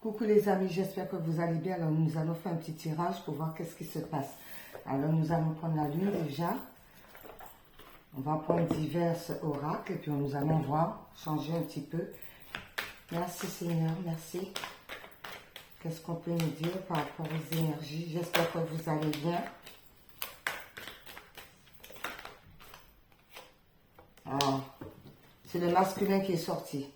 Coucou les amis, j'espère que vous allez bien. Alors nous allons faire un petit tirage pour voir qu'est-ce qui se passe. Alors nous allons prendre la lune déjà. On va prendre divers oracles et puis nous allons voir, changer un petit peu. Merci Seigneur, merci. Qu'est-ce qu'on peut nous dire par rapport aux énergies? J'espère que vous allez bien. Oh, c'est le masculin qui est sorti.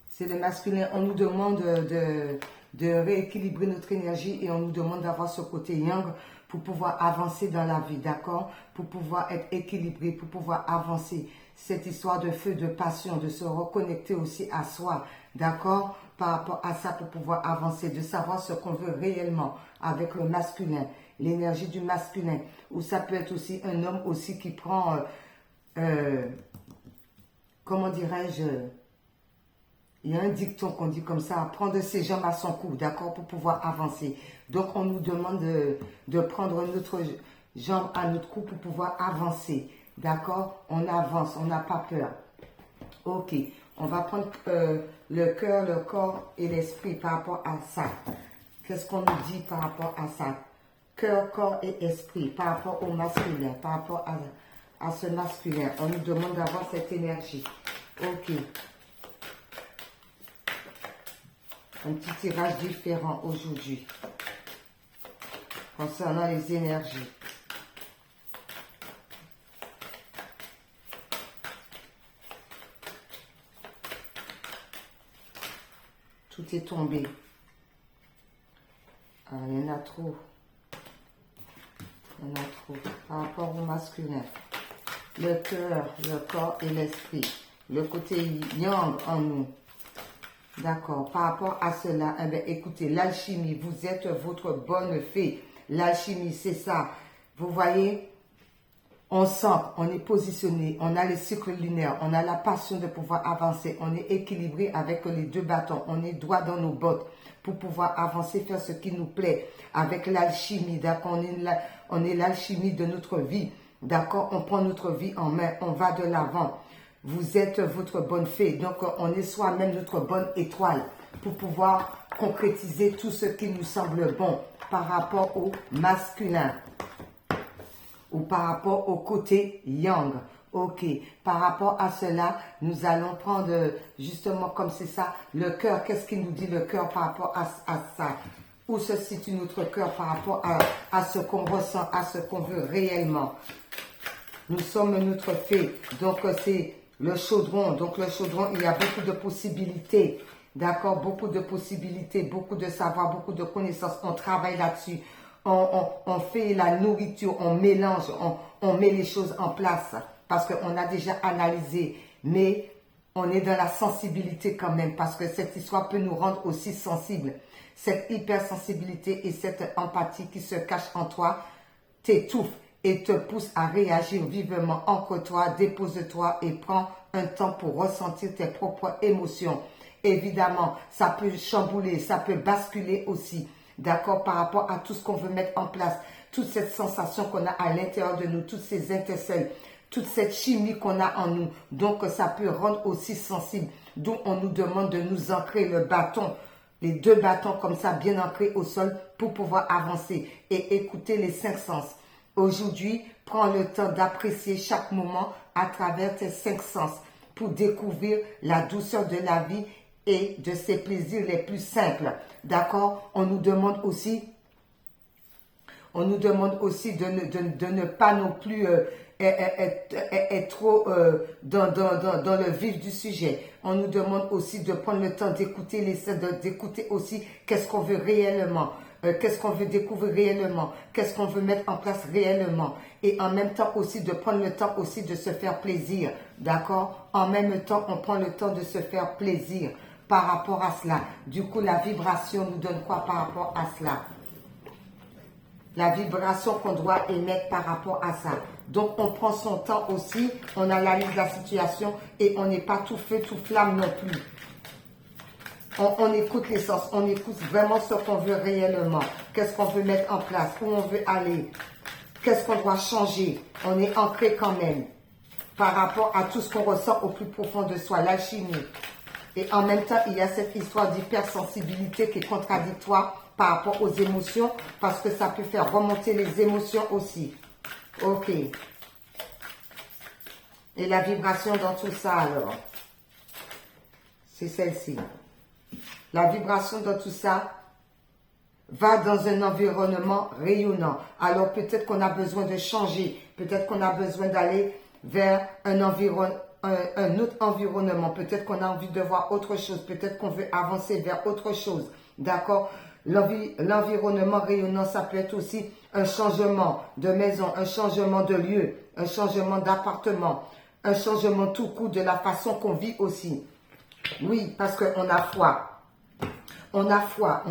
C'est le masculin. On nous demande de rééquilibrer notre énergie et on nous demande d'avoir ce côté yang pour pouvoir avancer dans la vie, d'accord? Pour pouvoir être équilibré, pour pouvoir avancer. Cette histoire de feu, de passion, de se reconnecter aussi à soi, d'accord? Par rapport à ça, pour pouvoir avancer, de savoir ce qu'on veut réellement avec le masculin, l'énergie du masculin. Ou ça peut être aussi un homme aussi qui prend, comment dirais-je, il y a un dicton qu'on dit comme ça, prendre ses jambes à son cou, d'accord, pour pouvoir avancer. Donc, on nous demande de prendre notre jambe à notre cou pour pouvoir avancer, d'accord? On avance, on n'a pas peur. Ok, on va prendre le cœur, le corps et l'esprit par rapport à ça. Qu'est-ce qu'on nous dit par rapport à ça? Cœur, corps et esprit par rapport au masculin, par rapport à ce masculin. On nous demande d'avoir cette énergie. Ok. Un petit tirage différent aujourd'hui concernant les énergies. Tout est tombé. Ah, il y en a trop. Il y en a trop. Par rapport au masculin. Le cœur, le corps et l'esprit. Le côté yang en nous. D'accord. Par rapport à cela, eh bien, écoutez, l'alchimie, vous êtes votre bonne fée. L'alchimie, c'est ça. Vous voyez, on sent, on est positionné, on a les cycles lunaires, on a la passion de pouvoir avancer, on est équilibré avec les deux bâtons, on est droit dans nos bottes pour pouvoir avancer, faire ce qui nous plaît avec l'alchimie. D'accord, on est l'alchimie de notre vie. D'accord, on prend notre vie en main, on va de l'avant. Vous êtes votre bonne fée, donc on est soi-même notre bonne étoile pour pouvoir concrétiser tout ce qui nous semble bon par rapport au masculin ou par rapport au côté yang. Ok, par rapport à cela, nous allons prendre justement comme c'est ça, le cœur. Qu'est-ce qu'il nous dit le cœur par rapport à ça? Où se situe notre cœur par rapport à ce qu'on ressent, à ce qu'on veut réellement? Nous sommes notre fée, donc c'est le chaudron. Donc le chaudron, il y a beaucoup de possibilités, d'accord? Beaucoup de possibilités, beaucoup de savoir, beaucoup de connaissances. On travaille là-dessus. On fait la nourriture, on mélange, on met les choses en place parce qu'on a déjà analysé. Mais on est dans la sensibilité quand même parce que cette histoire peut nous rendre aussi sensibles. Cette hypersensibilité et cette empathie qui se cache en toi t'étouffe et te pousse à réagir vivement. Ancre-toi, dépose-toi et prends un temps pour ressentir tes propres émotions. Évidemment, ça peut chambouler, ça peut basculer aussi, d'accord, par rapport à tout ce qu'on veut mettre en place, toute cette sensation qu'on a à l'intérieur de nous, toutes ces étincelles, toute cette chimie qu'on a en nous. Donc, ça peut rendre aussi sensible. D'où on nous demande de nous ancrer le bâton, les deux bâtons comme ça, bien ancrés au sol pour pouvoir avancer et écouter les cinq sens. Aujourd'hui, prends le temps d'apprécier chaque moment à travers tes cinq sens pour découvrir la douceur de la vie et de ses plaisirs les plus simples. D'accord? On nous demande aussi de ne pas non plus être trop dans le vif du sujet. On nous demande aussi de prendre le temps d'écouter d'écouter aussi qu'est-ce qu'on veut réellement. Qu'est-ce qu'on veut découvrir réellement, qu'est-ce qu'on veut mettre en place réellement et en même temps aussi de prendre le temps aussi de se faire plaisir, d'accord? En même temps, on prend le temps de se faire plaisir par rapport à cela. Du coup, la vibration nous donne quoi par rapport à cela? La vibration qu'on doit émettre par rapport à ça. Donc, on prend son temps aussi, on analyse la situation et on n'est pas tout feu, tout flamme non plus. On écoute l'essence, on écoute vraiment ce qu'on veut réellement. Qu'est-ce qu'on veut mettre en place, où on veut aller, qu'est-ce qu'on doit changer. On est ancré quand même par rapport à tout ce qu'on ressent au plus profond de soi, l'alchimie. Et en même temps, il y a cette histoire d'hypersensibilité qui est contradictoire par rapport aux émotions, parce que ça peut faire remonter les émotions aussi. Ok. Et la vibration dans tout ça, alors, c'est celle-ci. La vibration dans tout ça va dans un environnement rayonnant. Alors, peut-être qu'on a besoin de changer. Peut-être qu'on a besoin d'aller vers un autre environnement. Peut-être qu'on a envie de voir autre chose. Peut-être qu'on veut avancer vers autre chose. D'accord? L'environnement rayonnant, ça peut être aussi un changement de maison, un changement de lieu, un changement d'appartement, un changement tout court de la façon qu'on vit aussi. Oui, parce qu'on a foi. On a foi.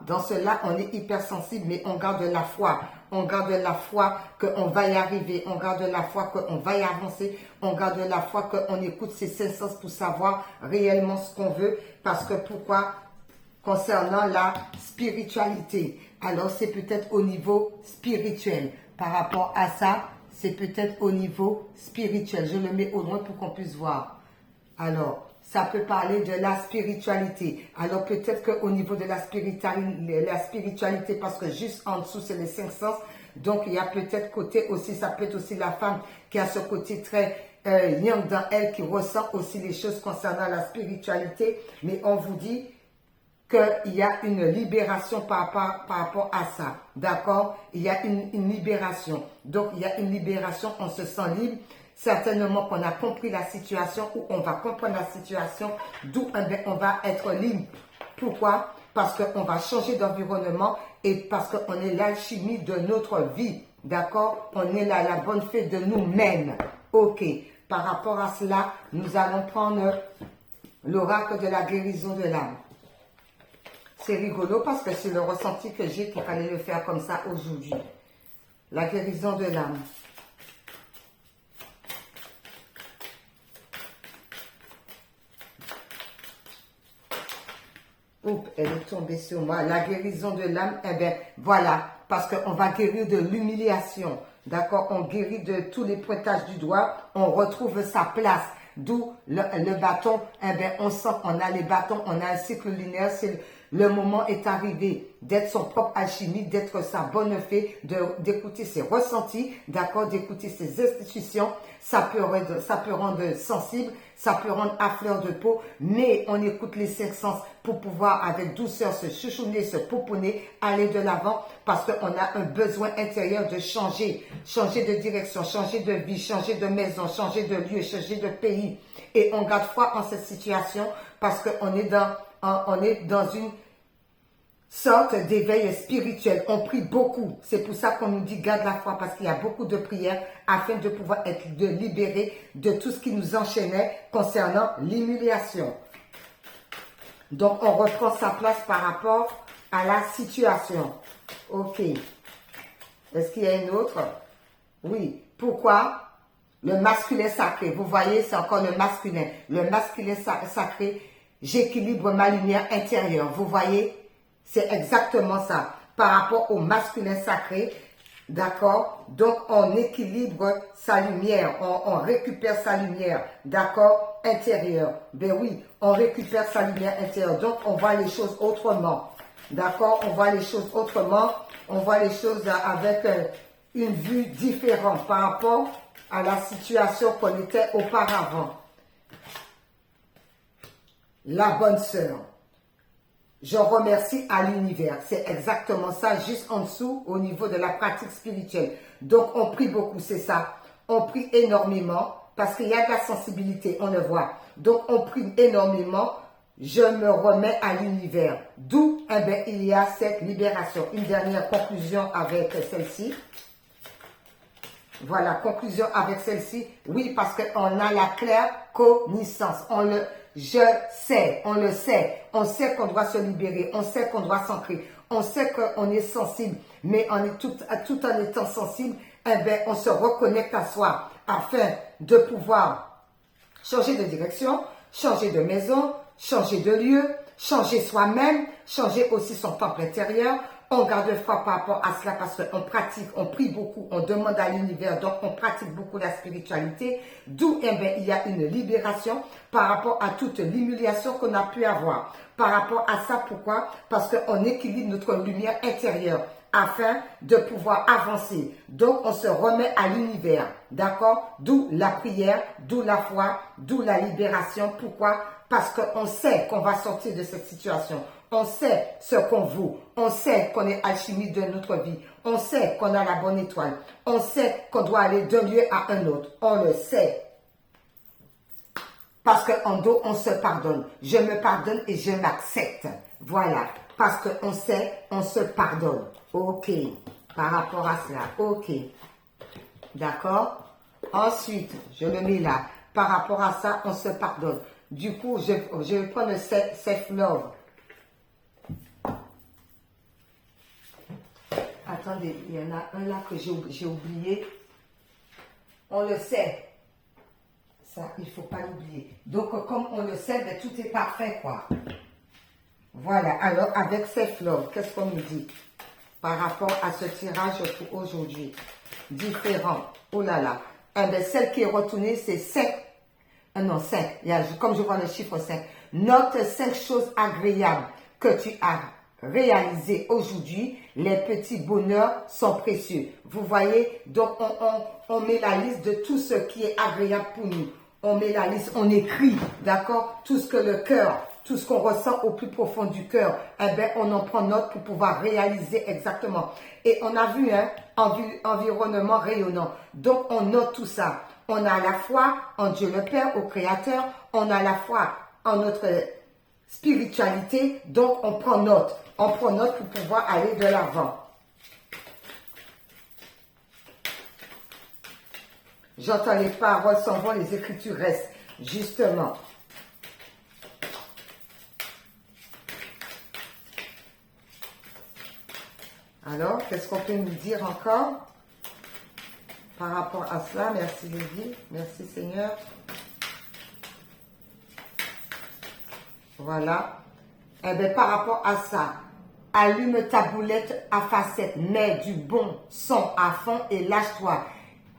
Dans cela, on est hypersensible, mais on garde la foi. On garde la foi qu'on va y arriver. On garde la foi qu'on va y avancer. On garde la foi qu'on écoute ses cinq sens pour savoir réellement ce qu'on veut. Parce que pourquoi? Concernant la spiritualité. Alors, c'est peut-être au niveau spirituel. Par rapport à ça, c'est peut-être au niveau spirituel. Je le mets au loin pour qu'on puisse voir. Alors, ça peut parler de la spiritualité. Alors peut-être qu'au niveau de la spiritualité, parce que juste en dessous, c'est les cinq sens. Donc, il y a peut-être côté aussi, ça peut être aussi la femme qui a ce côté très yang dans elle, qui ressent aussi les choses concernant la spiritualité. Mais on vous dit qu'il y a une libération par rapport à ça. D'accord? Il y a une libération. Donc, il y a une libération, on se sent libre. Certainement qu'on a compris la situation ou on va comprendre la situation, d'où on va être libre. Pourquoi? Parce qu'on va changer d'environnement et parce qu'on est l'alchimie de notre vie. D'accord? On est la bonne fée de nous-mêmes. Ok. Par rapport à cela, nous allons prendre l'oracle de la guérison de l'âme. C'est rigolo parce que c'est le ressenti que j'ai qu'il fallait le faire comme ça aujourd'hui. La guérison de l'âme. Oups, elle est tombée sur moi. La guérison de l'âme, eh bien, voilà. Parce qu'on va guérir de l'humiliation. D'accord? On guérit de tous les pointages du doigt. On retrouve sa place. D'où le bâton. Eh bien, on sent qu'on a les bâtons. On a un cycle linéaire. Le moment est arrivé d'être son propre alchimiste, d'être sa bonne fée, d'écouter ses ressentis, d'accord, d'écouter ses institutions. Ça peut rendre sensible, ça peut rendre à fleur de peau, mais on écoute les cinq sens pour pouvoir avec douceur se chouchouner, se pouponner, aller de l'avant parce qu'on a un besoin intérieur de changer de direction, changer de vie, changer de maison, changer de lieu, changer de pays. Et on garde foi en cette situation parce qu'on est dans une sorte d'éveil spirituel. On prie beaucoup. C'est pour ça qu'on nous dit garde la foi parce qu'il y a beaucoup de prières afin de pouvoir être libéré de tout ce qui nous enchaînait concernant l'humiliation. Donc, on reprend sa place par rapport à la situation. Ok. Est-ce qu'il y a une autre? Oui. Pourquoi? Le masculin sacré. Vous voyez, c'est encore le masculin. Le masculin sacré. J'équilibre ma lumière intérieure. Vous voyez? C'est exactement ça. Par rapport au masculin sacré, d'accord? Donc, on équilibre sa lumière. On récupère sa lumière, d'accord? Intérieure. Ben oui, on récupère sa lumière intérieure. Donc, on voit les choses autrement. D'accord? On voit les choses autrement. On voit les choses avec une vue différente par rapport à la situation qu'on était auparavant. La bonne sœur. Je remercie à l'univers. C'est exactement ça, juste en dessous, au niveau de la pratique spirituelle. Donc, on prie beaucoup, c'est ça. On prie énormément, parce qu'il y a de la sensibilité, on le voit. Donc, on prie énormément. Je me remets à l'univers. D'où, eh bien, il y a cette libération. Une dernière conclusion avec celle-ci. Voilà, conclusion avec celle-ci. Oui, parce qu'on a la claire connaissance. Je sais, on le sait. On sait qu'on doit se libérer. On sait qu'on doit s'ancrer. On sait qu'on est sensible. Mais tout en étant sensible, eh bien, on se reconnecte à soi afin de pouvoir changer de direction, changer de maison, changer de lieu, changer soi-même, changer aussi son temple intérieur On garde foi par rapport à cela parce qu'on pratique, on prie beaucoup, on demande à l'univers, donc on pratique beaucoup la spiritualité. D'où il y a une libération par rapport à toute l'humiliation qu'on a pu avoir. Par rapport à ça, pourquoi? Parce qu'on équilibre notre lumière intérieure afin de pouvoir avancer. Donc, on se remet à l'univers, d'accord? D'où la prière, d'où la foi, d'où la libération. Pourquoi? Parce qu'on sait qu'on va sortir de cette situation. On sait ce qu'on vaut. On sait qu'on est alchimie de notre vie. On sait qu'on a la bonne étoile. On sait qu'on doit aller d'un lieu à un autre. On le sait. Parce qu'en dos, on se pardonne. Je me pardonne et je m'accepte. Voilà. Parce qu'on sait, on se pardonne. Ok. Par rapport à cela. Ok. D'accord? Ensuite, je le mets là. Par rapport à ça, on se pardonne. Du coup, je vais prendre le self-love. Attendez, il y en a un là que j'ai oublié. On le sait. Ça, il ne faut pas l'oublier. Donc, comme on le sait, ben, tout est parfait, quoi. Voilà. Alors, avec self-love, qu'est-ce qu'on nous dit par rapport à ce tirage pour aujourd'hui? Différent. Oh là là. Eh bien, celle qui est retournée, c'est 5. Non, 5. Comme je vois le chiffre 5. Note 5 choses agréables que tu as réalisées aujourd'hui. Les petits bonheurs sont précieux. Vous voyez, donc on met la liste de tout ce qui est agréable pour nous. On met la liste, on écrit, d'accord? Tout ce que le cœur, tout ce qu'on ressent au plus profond du cœur, eh bien, on en prend note pour pouvoir réaliser exactement. Et on a vu, hein, environnement rayonnant. Donc, on note tout ça. On a la foi en Dieu le Père, au Créateur. On a la foi en notre spiritualité. Donc, on prend note. On prend note pour pouvoir aller de l'avant. J'entends les paroles s'en vont, les écritures restent. Justement. Alors, qu'est-ce qu'on peut nous dire encore par rapport à cela? Merci Lévi. Merci Seigneur. Voilà. Eh bien, par rapport à ça, allume ta boulette à facettes, mets du bon son à fond et lâche-toi.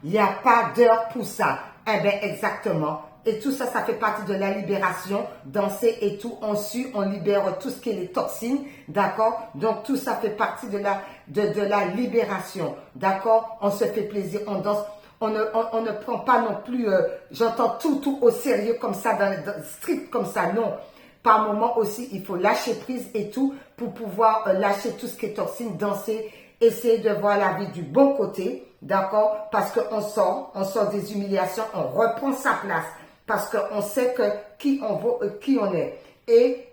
Il n'y a pas d'heure pour ça. Eh bien, exactement. Et tout ça, ça fait partie de la libération. Danser et tout, on sue, on libère tout ce qui est les toxines. D'accord? Donc, tout ça fait partie de la libération. D'accord? On se fait plaisir, on danse. On ne prend pas non plus, j'entends tout au sérieux comme ça, strict comme ça. Non. Par moment aussi, il faut lâcher prise et tout pour pouvoir lâcher tout ce qui est toxine, danser, essayer de voir la vie du bon côté. D'accord? Parce qu'on sort des humiliations, on reprend sa place. Parce qu'on sait que qui on vaut, qui on est. Et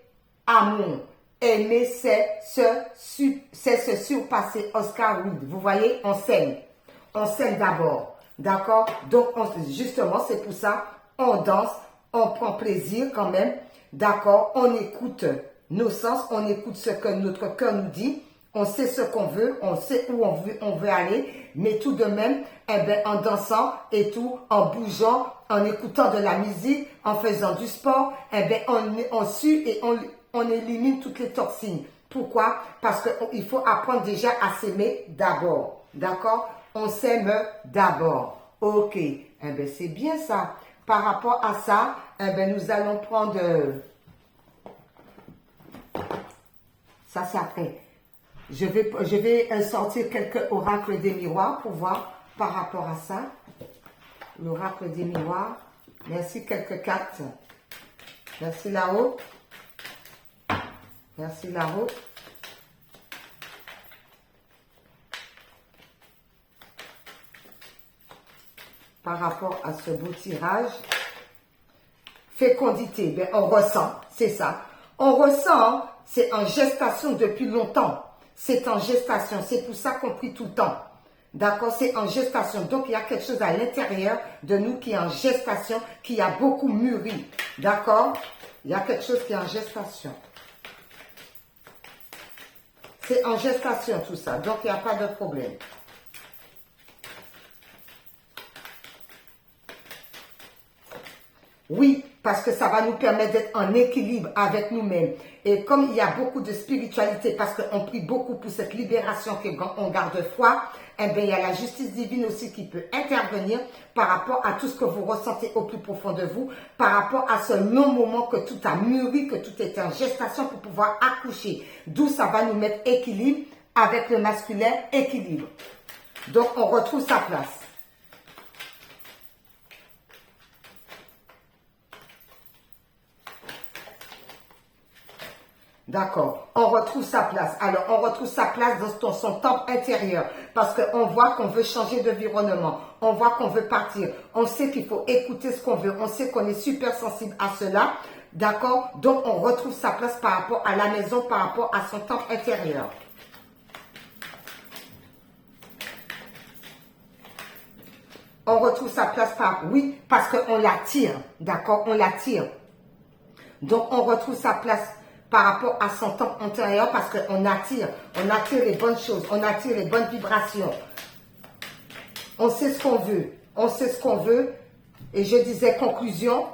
amour, aimer, c'est se surpasser. Oscar Wilde, vous voyez, on s'aime. On s'aime d'abord. D'accord? Donc, justement, c'est pour ça, on danse, on prend plaisir quand même. D'accord? On écoute nos sens, on écoute ce que notre cœur nous dit. On sait ce qu'on veut, on sait où on veut aller, mais tout de même, eh bien, en dansant et tout, en bougeant, en écoutant de la musique, en faisant du sport, eh bien, on sue et on élimine toutes les toxines. Pourquoi? Parce qu'il faut apprendre déjà à s'aimer d'abord. D'accord? On s'aime d'abord. Ok. Eh bien, c'est bien ça. Par rapport à ça, eh bien, nous allons prendre... ça, c'est après. Je vais sortir quelques oracles des miroirs pour voir par rapport à ça. L'oracle des miroirs. Merci, quelques cartes. Merci là-haut. Merci là-haut. Par rapport à ce beau tirage. Fécondité, ben, on ressent, c'est ça. On ressent, c'est en gestation depuis longtemps. C'est en gestation, c'est pour ça qu'on prie tout le temps. D'accord? C'est en gestation. Donc, il y a quelque chose à l'intérieur de nous qui est en gestation, qui a beaucoup mûri. D'accord? Il y a quelque chose qui est en gestation. C'est en gestation tout ça. Donc, il n'y a pas de problème. Oui, parce que ça va nous permettre d'être en équilibre avec nous-mêmes. Et comme il y a beaucoup de spiritualité, parce qu'on prie beaucoup pour cette libération qu'on garde foi, eh bien, il y a la justice divine aussi qui peut intervenir par rapport à tout ce que vous ressentez au plus profond de vous, par rapport à ce long moment que tout a mûri, que tout est en gestation pour pouvoir accoucher. D'où ça va nous mettre équilibre avec le masculin, équilibre. Donc, on retrouve sa place. D'accord, on retrouve sa place. Alors, on retrouve sa place dans son temple intérieur parce qu'on voit qu'on veut changer d'environnement. On voit qu'on veut partir. On sait qu'il faut écouter ce qu'on veut. On sait qu'on est super sensible à cela. D'accord? Donc, on retrouve sa place par rapport à la maison, par rapport à son temple intérieur. On retrouve sa place oui, parce qu'on l'attire. D'accord? On l'attire. Donc, on retrouve sa place par rapport à son temple intérieur parce qu'on attire les bonnes choses, on attire les bonnes vibrations. On sait ce qu'on veut, on sait ce qu'on veut. Et je disais conclusion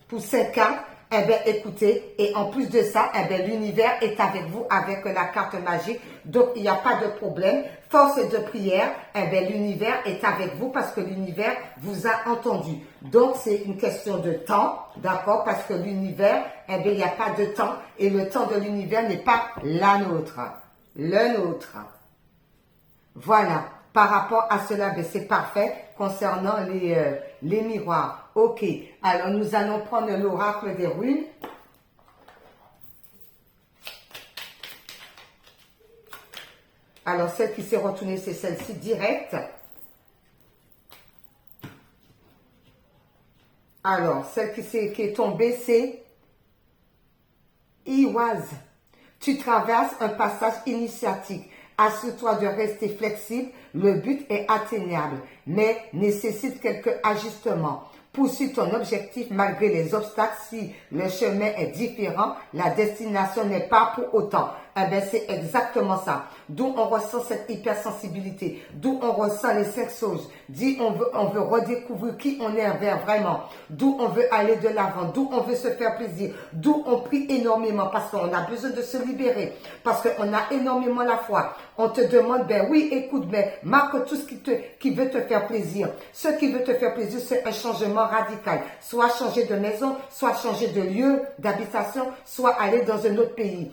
pour 5 cartes. Eh bien, écoutez, et en plus de ça, eh bien, l'univers est avec vous avec la carte magique. Donc, il n'y a pas de problème. Force de prière, eh bien, l'univers est avec vous parce que l'univers vous a entendu. Donc, c'est une question de temps, d'accord? Parce que l'univers, eh bien, il n'y a pas de temps. Et le temps de l'univers n'est pas la nôtre. Le nôtre. Voilà. Par rapport à cela, ben, c'est parfait concernant les miroirs. Ok, alors nous allons prendre l'oracle des runes. Alors, celle qui s'est retournée, c'est celle-ci directe. Alors, celle qui est tombée, c'est Iwaz. Tu traverses un passage initiatique. Assure-toi de rester flexible. Le but est atteignable, mais nécessite quelques ajustements. Poursuis ton objectif malgré les obstacles. Si le chemin est différent, la destination n'est pas pour autant. Eh bien, c'est exactement ça. D'où on ressent cette hypersensibilité, d'où on ressent les 5 choses. Dit on veut redécouvrir qui on est vraiment, d'où on veut aller de l'avant, d'où on veut se faire plaisir, d'où on prie énormément parce qu'on a besoin de se libérer, parce qu'on a énormément la foi. On te demande, ben oui, écoute, ben marque tout ce qui veut te faire plaisir. Ce qui veut te faire plaisir, c'est un changement radical. Soit changer de maison, soit changer de lieu d'habitation, soit aller dans un autre pays.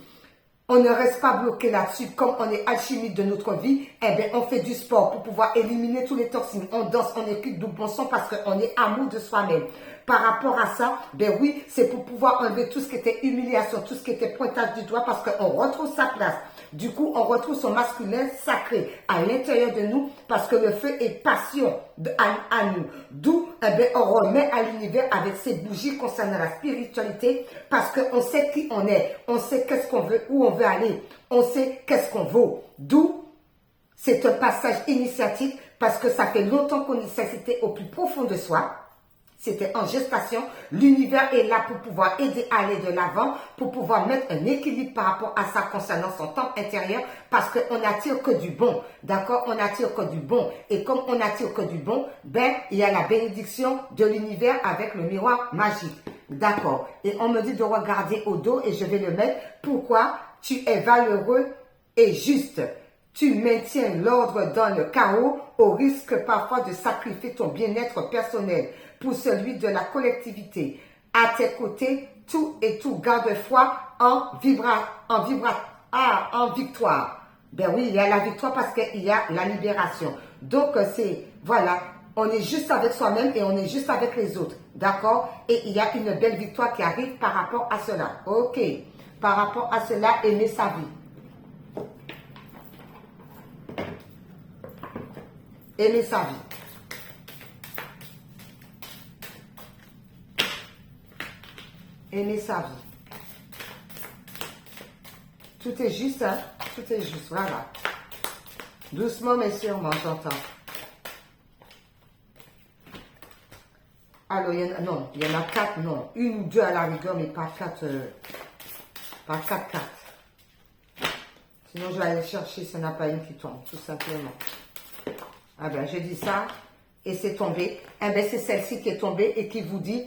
On ne reste pas bloqué là-dessus. Comme on est alchimiste de notre vie, eh bien, on fait du sport pour pouvoir éliminer tous les toxines. On danse, on écoute du bon son parce qu'on est amour de soi-même. Par rapport à ça, ben oui, c'est pour pouvoir enlever tout ce qui était humiliation, tout ce qui était pointage du doigt parce qu'on retrouve sa place. Du coup, on retrouve son masculin sacré à l'intérieur de nous parce que le feu est passion à nous. D'où, eh bien, on remet à l'univers avec ses bougies concernant la spiritualité parce qu'on sait qui on est. On sait qu'est-ce qu'on veut, où on veut aller. On sait qu'est-ce qu'on vaut. D'où, c'est un passage initiatique parce que ça fait longtemps qu'on nécessitait au plus profond de soi. C'était en gestation. L'univers est là pour pouvoir aider à aller de l'avant, pour pouvoir mettre un équilibre par rapport à ça concernant son temps intérieur, parce qu'on n'attire que du bon. D'accord? On n'attire que du bon. Et comme on n'attire que du bon, ben, il y a la bénédiction de l'univers avec le miroir magique. D'accord? Et on me dit de regarder au dos et je vais le mettre. Pourquoi? Tu es valeureux et juste. Tu maintiens l'ordre dans le chaos au risque parfois de sacrifier ton bien-être personnel pour celui de la collectivité. À tes côtés, tout et tout garde foi en victoire. Ben oui, il y a la victoire parce qu'il y a la libération. Donc, c'est, voilà, on est juste avec soi-même et on est juste avec les autres. D'accord? Et il y a une belle victoire qui arrive par rapport à cela. Ok. Par rapport à cela, aimer sa vie. Aimer sa vie. Aimer sa vie. Tout est juste, hein? Tout est juste, voilà. Doucement mais sûrement, j'entends. Alors, il y en a 4, non. 1 ou 2 à la rigueur, mais pas 4 cartes. Sinon, je vais aller chercher, ça n'a pas une qui tombe, tout simplement. Ah ben, je dis ça, et c'est tombé. Eh ben, c'est celle-ci qui est tombée et qui vous dit,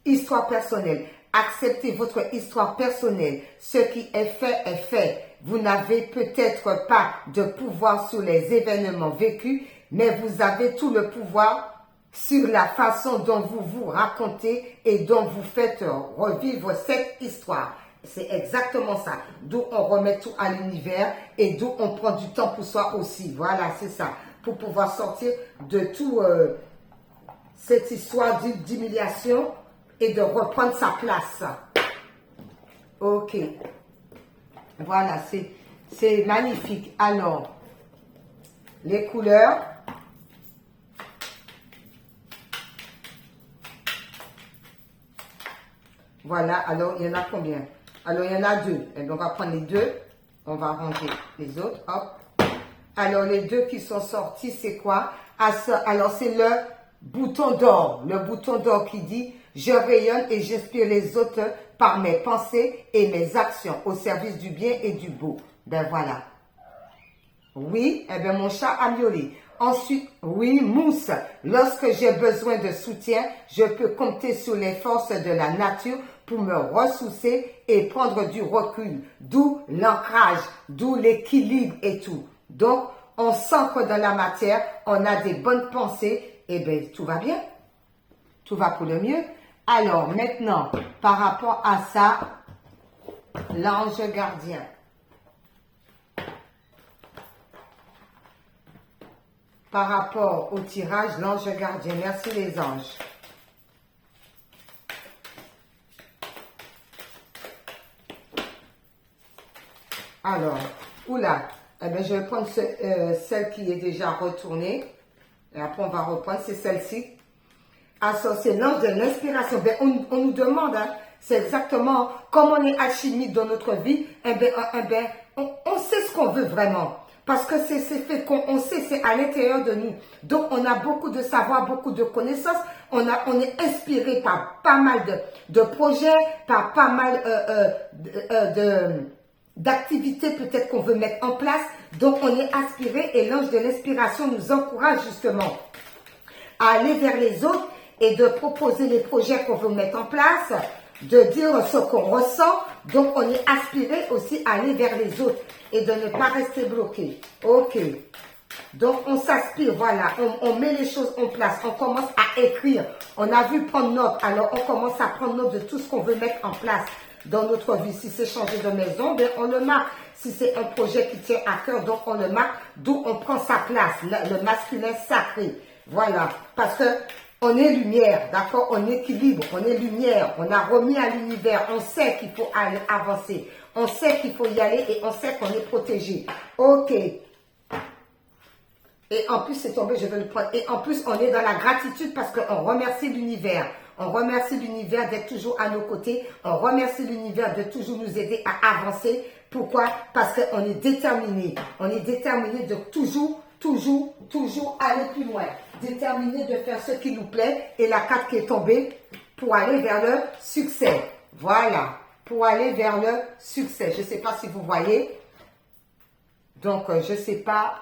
Histoire personnelle. Acceptez votre histoire personnelle. Ce qui est fait est fait. Vous n'avez peut-être pas de pouvoir sur les événements vécus, mais vous avez tout le pouvoir sur la façon dont vous vous racontez et dont vous faites revivre cette histoire. C'est exactement ça. D'où on remet tout à l'univers et d'où on prend du temps pour soi aussi. Voilà, c'est ça. Pour pouvoir sortir de tout cette histoire d'humiliation et de reprendre sa place. Ok. Voilà, c'est magnifique. Alors, les couleurs. Voilà, alors il y en a combien? Alors il y en a deux. Et donc on va prendre les deux. On va ranger les autres. Hop. Alors les deux qui sont sortis, c'est quoi? Alors c'est le bouton d'or. Le bouton d'or qui dit « Je rayonne et j'inspire les autres par mes pensées et mes actions au service du bien et du beau. » Ben voilà. Oui, eh bien mon chat a miaulé. Ensuite, oui, mousse. Lorsque j'ai besoin de soutien, je peux compter sur les forces de la nature pour me ressourcer et prendre du recul. D'où l'ancrage, d'où l'équilibre et tout. Donc, on s'ancre dans la matière, on a des bonnes pensées, et bien tout va bien. Tout va pour le mieux. Alors, maintenant, par rapport à ça, l'ange gardien. Par rapport au tirage, l'ange gardien. Merci les anges. Alors, oula, eh bien, je vais prendre celle qui est déjà retournée. Et après, on va reprendre, c'est celle-ci. Ah, ça, c'est l'ange de l'inspiration. Ben, on nous demande, hein, c'est exactement comme on est alchimique dans notre vie, on sait ce qu'on veut vraiment. Parce que c'est fait qu'on sait, c'est à l'intérieur de nous. Donc, on a beaucoup de savoir, beaucoup de connaissances. On est inspiré par pas mal de projets, par pas mal d'activités peut-être qu'on veut mettre en place. Donc, on est aspiré et l'ange de l'inspiration nous encourage justement à aller vers les autres et de proposer les projets qu'on veut mettre en place, de dire ce qu'on ressent. Donc, on est aspiré aussi à aller vers les autres et de ne pas rester bloqué. Ok. Donc, on s'aspire, voilà. On met les choses en place. On commence à écrire. On a vu prendre note. Alors, on commence à prendre note de tout ce qu'on veut mettre en place dans notre vie. Si c'est changer de maison, bien, on le marque. Si c'est un projet qui tient à cœur, donc on le marque. D'où on prend sa place. Le masculin sacré. Voilà. Parce que on est lumière, d'accord? On équilibre, on est lumière. On a remis à l'univers. On sait qu'il faut aller avancer. On sait qu'il faut y aller et on sait qu'on est protégé. Ok. Et en plus, c'est tombé, je vais le prendre. Et en plus, on est dans la gratitude parce qu'on remercie l'univers. On remercie l'univers d'être toujours à nos côtés. On remercie l'univers de toujours nous aider à avancer. Pourquoi? Parce qu'on est déterminé. On est déterminé de toujours aller plus loin. Déterminé de faire ce qui nous plaît. Et la carte qui est tombée pour aller vers le succès. Voilà. Pour aller vers le succès. Je ne sais pas si vous voyez. Donc, je ne sais pas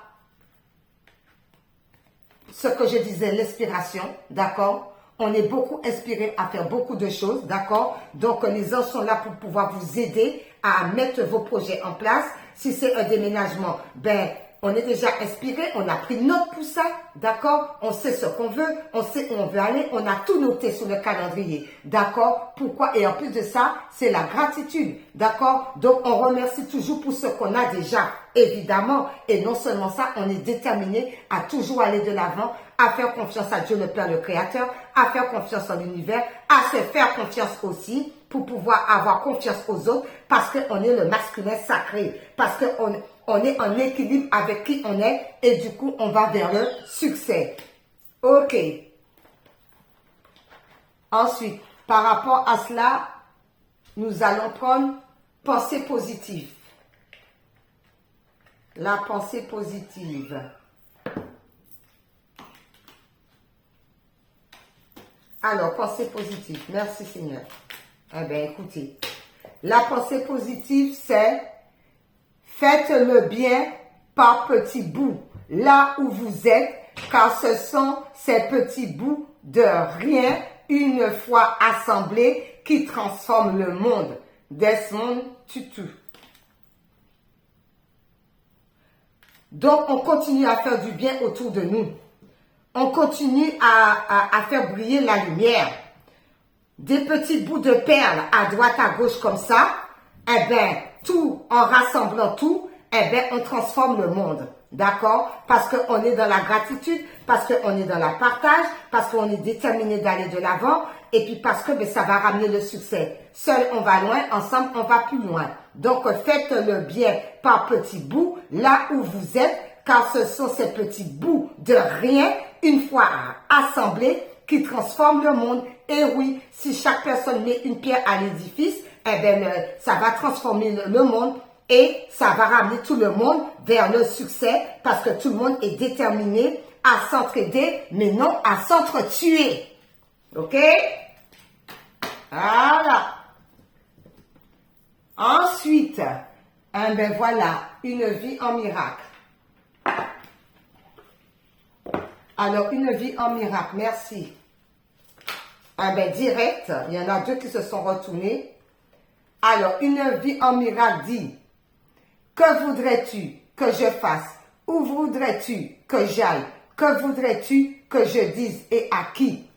ce que je disais, l'inspiration, d'accord? On est beaucoup inspiré à faire beaucoup de choses, d'accord? Donc, les anges sont là pour pouvoir vous aider à mettre vos projets en place. Si c'est un déménagement, ben, on est déjà inspiré, on a pris note pour ça, d'accord? On sait ce qu'on veut, on sait où on veut aller, on a tout noté sur le calendrier, d'accord? Pourquoi? Et en plus de ça, c'est la gratitude, d'accord? Donc, on remercie toujours pour ce qu'on a déjà, évidemment. Et non seulement ça, on est déterminé à toujours aller de l'avant, à faire confiance à Dieu le Père, le Créateur, à faire confiance en l'univers, à se faire confiance aussi pour pouvoir avoir confiance aux autres parce qu'on est le masculin sacré, parce qu'on est en équilibre avec qui on est et du coup, on va vers le succès. Ok. Ensuite, par rapport à cela, nous allons prendre pensée positive. La pensée positive. Alors, pensée positive. Merci Seigneur. Eh bien, écoutez. La pensée positive, c'est faites le bien par petits bouts, là où vous êtes, car ce sont ces petits bouts de rien une foi assemblée qui transforme le monde. Desmond Tutu. Donc, on continue à faire du bien autour de nous. On continue à faire briller la lumière. Des petits bouts de perles à droite, à gauche comme ça. Eh bien, tout, en rassemblant tout, eh bien, on transforme le monde. D'accord? Parce qu'on est dans la gratitude, parce qu'on est dans la partage, parce qu'on est déterminé d'aller de l'avant, et puis parce que ben, ça va ramener le succès. Seul, on va loin, ensemble, on va plus loin. Donc, faites le bien par petits bouts, là où vous êtes, car ce sont ces petits bouts de rien, une fois assemblés, qui transforment le monde. Et oui, si chaque personne met une pierre à l'édifice, eh bien, ça va transformer le monde. Et ça va ramener tout le monde vers le succès parce que tout le monde est déterminé à s'entraider, mais non à s'entretuer. OK? Voilà. Ensuite, ben voilà, une vie en miracle. Alors, une vie en miracle, merci. Ben direct, il y en a 2 qui se sont retournés. Alors, une vie en miracle dit: que voudrais-tu que je fasse? Où voudrais-tu que j'aille? Que voudrais-tu que je dise et à qui?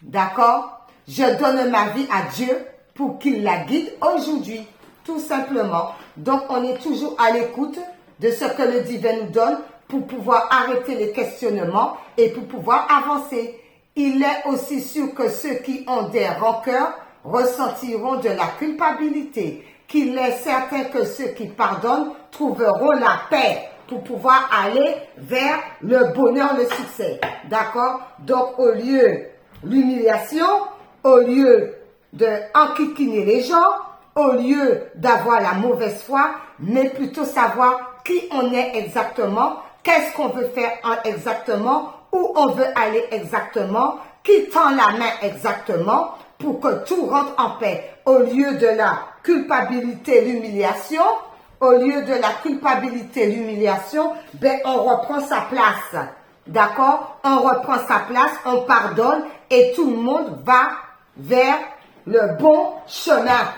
D'accord? Je donne ma vie à Dieu pour qu'il la guide aujourd'hui, tout simplement. Donc, on est toujours à l'écoute de ce que le divin nous donne pour pouvoir arrêter les questionnements et pour pouvoir avancer. Il est aussi sûr que ceux qui ont des rancœurs ressentiront de la culpabilité, qu'il est certain que ceux qui pardonnent trouveront la paix pour pouvoir aller vers le bonheur, le succès. D'accord? Donc, au lieu de l'humiliation, au lieu de enquiquiner les gens, au lieu d'avoir la mauvaise foi, mais plutôt savoir qui on est exactement, qu'est-ce qu'on veut faire exactement, où on veut aller exactement, qui tend la main exactement, pour que tout rentre en paix. Au lieu de la culpabilité, l'humiliation, au lieu de la culpabilité, l'humiliation, ben on reprend sa place. D'accord? On reprend sa place, on pardonne et tout le monde va vers le bon chemin.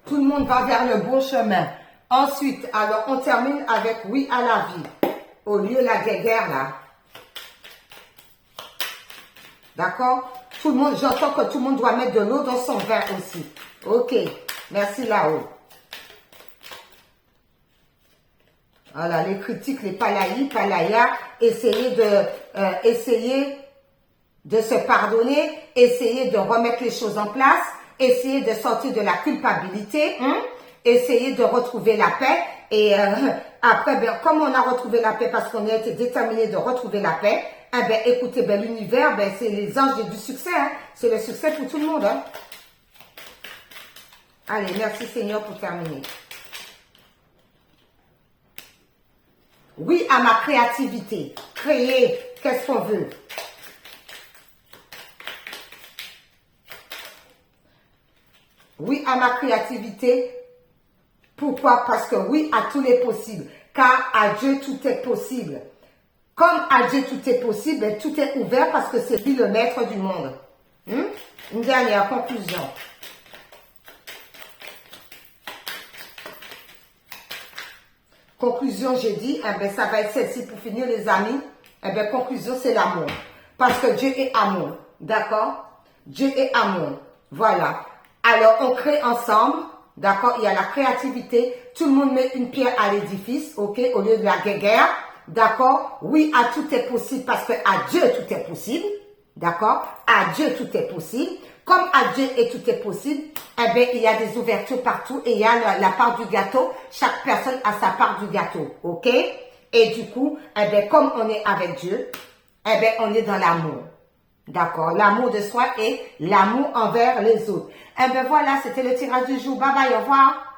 Tout le monde va vers le bon chemin. Ensuite, alors on termine avec oui à la vie. Au lieu de la guerre là. D'accord? Tout le monde, j'entends que tout le monde doit mettre de l'eau dans son verre aussi. Ok. Merci là-haut. Voilà, les critiques, les palaya, essayez de se pardonner, essayez de remettre les choses en place, essayez de sortir de la culpabilité, essayez de retrouver la paix. Et après, ben, comme on a retrouvé la paix parce qu'on a été déterminé de retrouver la paix, eh ben, écoutez, ben, l'univers, ben, c'est les anges du succès. Hein. C'est le succès pour tout le monde. Hein. Allez, merci Seigneur pour terminer. Oui à ma créativité. Créer, qu'est-ce qu'on veut? Oui à ma créativité. Pourquoi? Parce que oui à tous les possibles. Car à Dieu, tout est possible. Comme à Dieu, tout est possible, ben, tout est ouvert parce que c'est lui le maître du monde. Une dernière conclusion. Conclusion, j'ai dit, eh ben, ça va être celle-ci pour finir, les amis. Eh bien, conclusion, c'est l'amour. Parce que Dieu est amour. D'accord? Dieu est amour. Voilà. Alors, on crée ensemble. D'accord? Il y a la créativité. Tout le monde met une pierre à l'édifice. OK? Au lieu de la guerre. D'accord? Oui, à tout est possible parce que à Dieu, tout est possible. D'accord? À Dieu, tout est possible. Comme à Dieu et tout est possible, eh bien, il y a des ouvertures partout et il y a la part du gâteau. Chaque personne a sa part du gâteau. OK? Et du coup, eh bien, comme on est avec Dieu, eh bien, on est dans l'amour. D'accord? L'amour de soi et l'amour envers les autres. Eh bien, voilà, c'était le tirage du jour. Bye bye, au revoir.